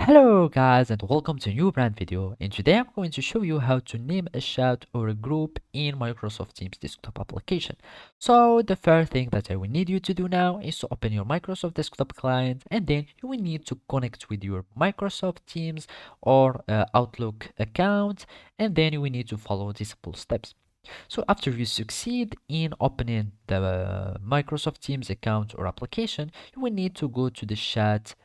Hello guys and welcome to a new brand video, and today I'm going to show you how to name a chat or a group in Microsoft Teams desktop application. So the first thing that I will need you to do now is to open your Microsoft desktop client, and then you will need to connect with your Microsoft Teams or Outlook account, and then you will need to follow these simple steps. So after you succeed in opening the Microsoft Teams account or application, you will need to go to the chat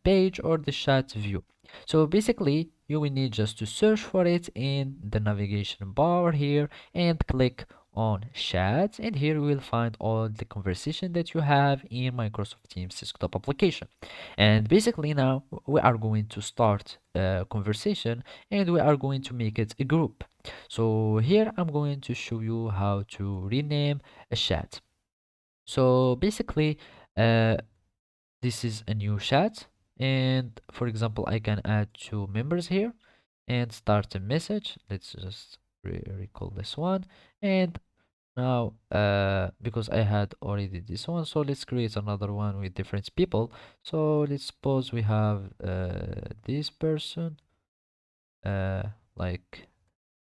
page or the chat view. So basically, you will need just to search for it in the navigation bar here and click on chat, and here you will find all the conversation that you have in Microsoft Teams desktop application. And basically now we are going to start a conversation, and we are going to make it a group. So here I'm going to show you how to rename a chat. So basically, uh, this is a new chat, and for example, I can add two members here and start a message. Let's just recall this one. And now, because I had already this one, so let's create another one with different people. So let's suppose we have this person, uh, like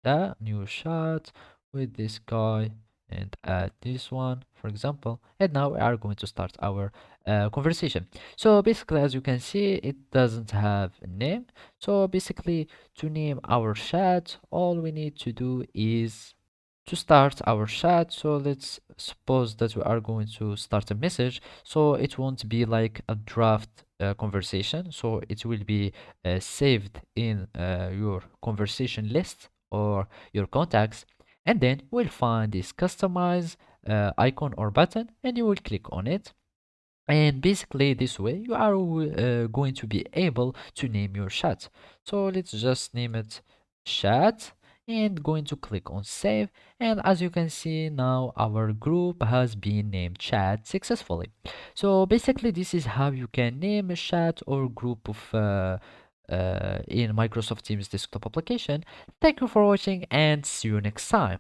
that new shot with this guy, and add this one, for example. And now we are going to start our conversation. So basically, as you can see, it doesn't have a name. So basically, to name our chat, all we need to do is to start our chat. So let's suppose that we are going to start a message, so it won't be like a draft conversation, so it will be saved in your conversation list or your contacts, and then we'll find this customize icon or button, and you will click on it. And basically this way you are going to be able to name your chat. So let's just name it chat and going to click on save. And as you can see, now our group has been named chat successfully. So basically this is how you can name a chat or group of in Microsoft Teams desktop application. Thank you for watching and see you next time.